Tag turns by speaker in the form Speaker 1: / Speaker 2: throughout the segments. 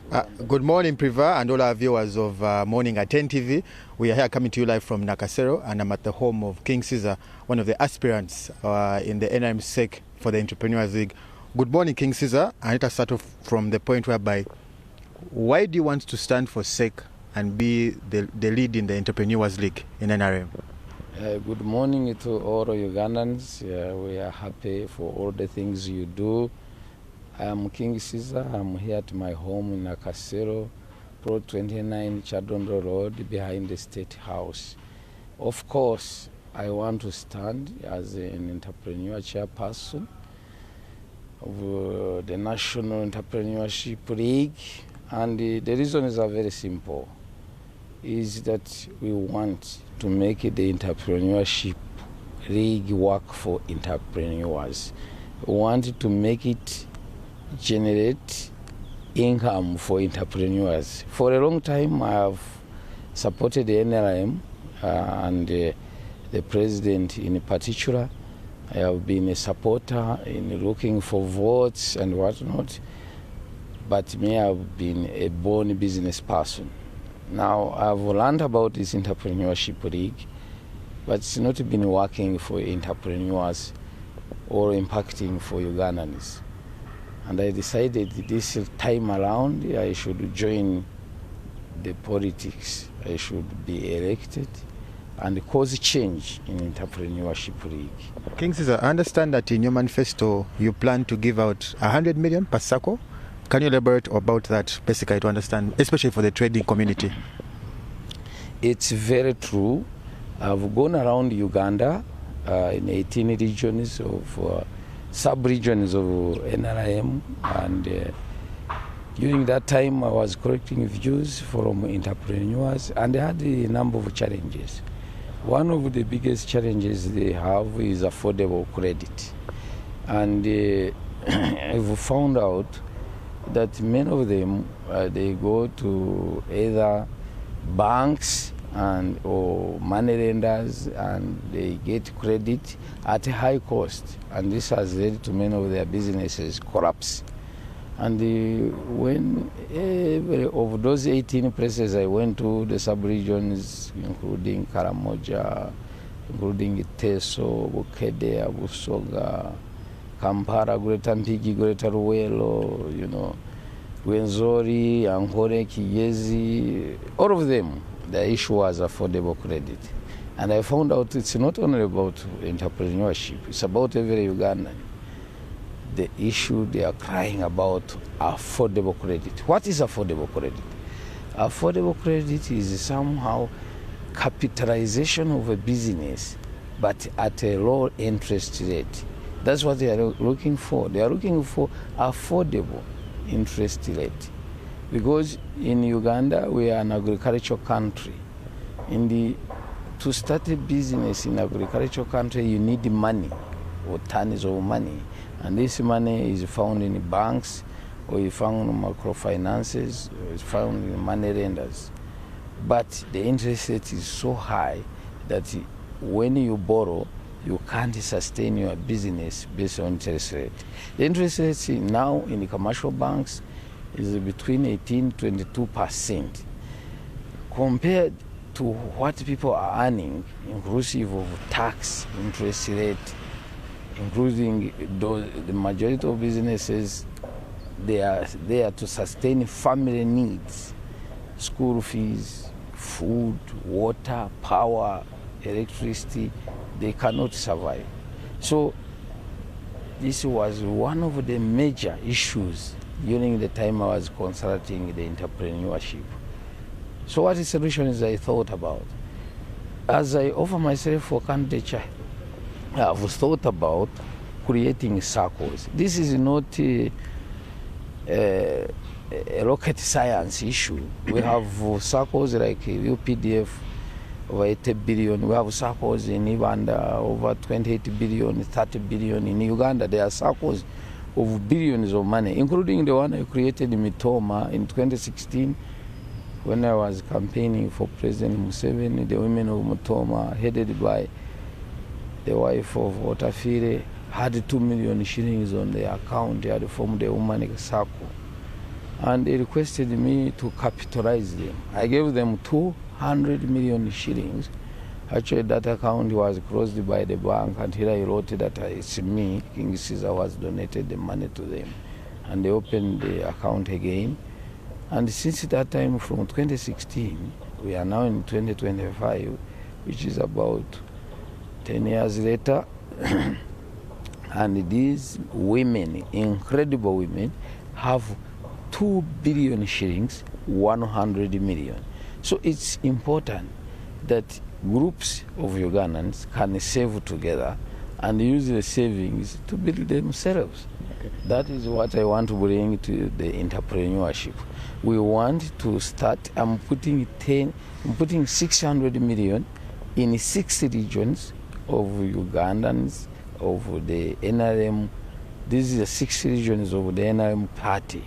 Speaker 1: Good morning, Priva, and all our viewers of Morning at 10 TV. We are here coming to you live from Nakasero, and I'm at the home of King Ceasor, one of the aspirants in the NRM CEC for the Entrepreneurs League. Good morning, King Ceasor. I need to start off from the point whereby, why do you want to stand for CEC and be the lead in the Entrepreneurs League in NRM?
Speaker 2: Good morning to all Ugandans. We are happy for all the things you do. I am King Ceasor. I'm here at my home in Nakasero, Pro 29 Chadondo Road, behind the State House. Of course, I want to stand as an entrepreneur chairperson of the National Entrepreneurship League. And the reason is very simple, is that we want to make the Entrepreneurship League work for entrepreneurs. We want to make it generate income for entrepreneurs. For a long time, I have supported the NRM and the president in particular. I have been a supporter in looking for votes and whatnot, but me, I've been a born business person. Now, I've learned about this Entrepreneurship League, but it's not been working for entrepreneurs or impacting for Ugandans. And I decided this time around I should join the politics. I should be elected and cause change in Entrepreneurship League.
Speaker 1: King Ceasor, I understand that in your manifesto you plan to give out 100 million per circle. Can you elaborate about that, basically, to understand, especially for the trading community?
Speaker 2: It's very true. I've gone around Uganda in 18 regions of sub-regions of NRM, and during that time I was collecting views from entrepreneurs, and I had a number of challenges. One of the biggest challenges they have is affordable credit, and I've found out that many of them they go to either banks or money lenders, and they get credit at a high cost, and this has led to many of their businesses collapse. And when of those 18 places I went to, the sub-regions, including Karamoja, including Teso, Bukedea, Busoga, Kampala, Greater Mpigi, Greater Luwelo, Wenzori, Ankole, Kigezi, all of them, the issue was affordable credit. And I found out it's not only about entrepreneurship, it's about every Ugandan. The issue they are crying about, affordable credit. What is affordable credit? Affordable credit is somehow capitalization of a business, but at a low interest rate. That's what they are looking for. They are looking for affordable interest rate. Because in Uganda, we are an agricultural country. To start a business in agricultural country, you need money, or tons of money. And this money is found in banks, or you found in microfinances, or it's found in money lenders. But the interest rate is so high that when you borrow, you can't sustain your business based on interest rate. The interest rate now in the commercial banks is between 18 to 22%. Compared to what people are earning, inclusive of tax, interest rate, including the majority of businesses, they are there to sustain family needs, school fees, food, water, power, electricity. They cannot survive. So this was one of the major issues during the time I was consulting the entrepreneurship. So what solutions I thought about? As I offer myself for candidature, I've thought about creating circles. This is not a rocket science issue. We have circles like UPDF, over 80 billion. We have circles in Uganda, over 28 billion, 30 billion. In Uganda, there are circles of billions of money, including the one I created in Mitoma in 2016 when I was campaigning for President Museveni. The women of Mitoma, headed by the wife of Otafire, had 2 million shillings on their account. They had formed a woman circle. and they requested me to capitalize them. I gave them 200 million shillings. Actually, that account was closed by the bank until I wrote that it's me, King Ceasor, was donated the money to them. And they opened the account again. And since that time, from 2016, we are now in 2025, which is about 10 years later. And these women, incredible women, have 2 billion shillings, 100 million. So it's important that groups of Ugandans can save together and use the savings to build themselves. Okay. That is what I want to bring to the entrepreneurship. We want to start. I'm putting 600 million in 6 regions of Ugandans, of the NRM. These are the 6 regions of the NRM party.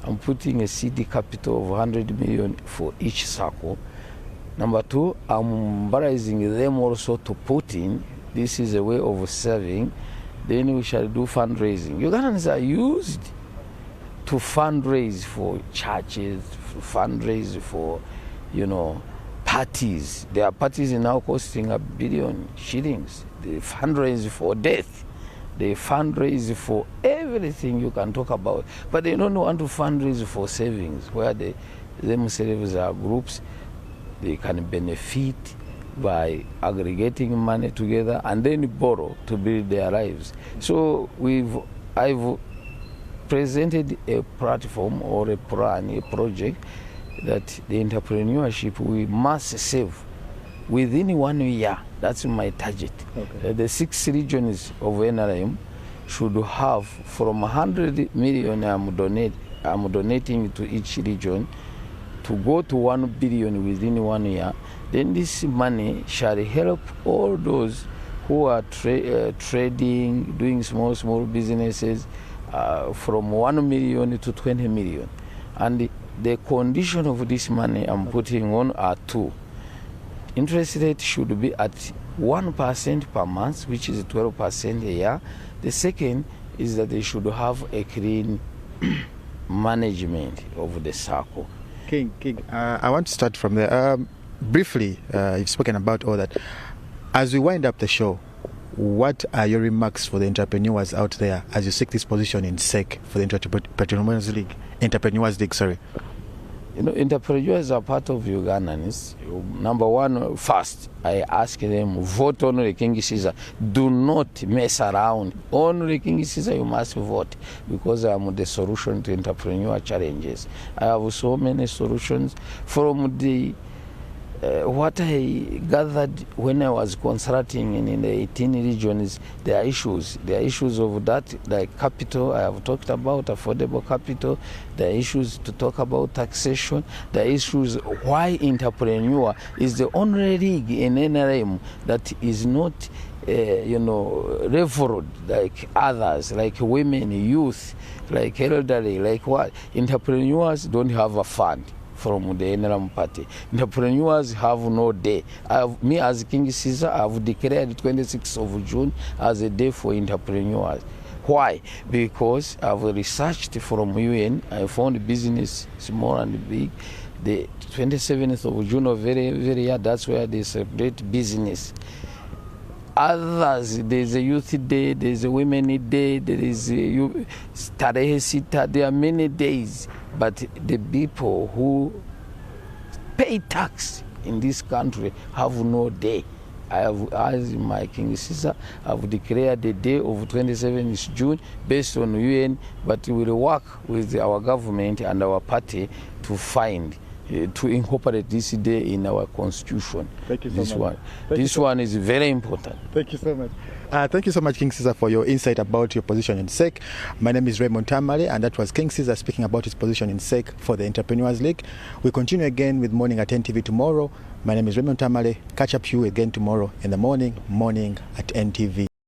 Speaker 2: I'm putting a CD capital of 100 million for each circle. Number 2, I'm mobilizing them also to put in. This is a way of serving. Then we shall do fundraising. Ugandans are used to fundraise for churches, fundraise for, parties. Their parties are now costing $1 billion shillings. They fundraise for death. They fundraise for everything you can talk about. But they don't want to fundraise for savings, where they themselves are groups. They can benefit by aggregating money together and then borrow to build their lives. So I've presented a platform or a plan, a project that the entrepreneurship we must save within 1 year. That's my target. Okay. The 6 regions of NRM should have from 100 million I'm donating to each region to go to 1 billion within 1 year. Then this money shall help all those who are trading, doing small businesses from 1 million to 20 million. And the condition of this money I'm putting on are 2. Interest rate should be at 1% per month, which is 12% a year. The second is that they should have a clean management of the circle.
Speaker 1: King, I want to start from there. Briefly, you've spoken about all that. As we wind up the show, what are your remarks for the entrepreneurs out there as you seek this position in CEC for the Entrepreneurs League?
Speaker 2: Entrepreneurs are part of Ugandans. Number 1, first, I ask them, vote only King Ceasor. Do not mess around. Only King Ceasor you must vote, because I am the solution to entrepreneur challenges. I have so many solutions from the what I gathered when I was consulting in the 18 regions. There are issues of that, like capital. I have talked about affordable capital. There are issues to talk about taxation. There are issues why entrepreneur is the only league in NRM that is not referred like others, like women, youth, like elderly, like what? Entrepreneurs don't have a fund from the NRM party. Entrepreneurs have no day. Me as King Ceasor, I have declared 26th of June as a day for entrepreneurs. Why? Because I've researched from UN. I found business small and big. The 27th of June of very year, that's where they celebrate business. Others, there's a youth day, there's a women day, there is a Tarehe Sita, there are many days. But the people who pay tax in this country have no day. I have, as my King Ceasor, I have declared the day of 27th June based on UN, but we will work with our government and our party to find to incorporate this day in our constitution.
Speaker 1: Thank you so much.
Speaker 2: This one is very important.
Speaker 1: Thank you so much. Thank you so much, King Ceasor, for your insight about your position in CEC. My name is Raymond Tamale, and that was King Ceasor speaking about his position in CEC for the Entrepreneurs League. We continue again with Morning at NTV tomorrow. My name is Raymond Tamale. Catch up you again tomorrow in the morning at NTV.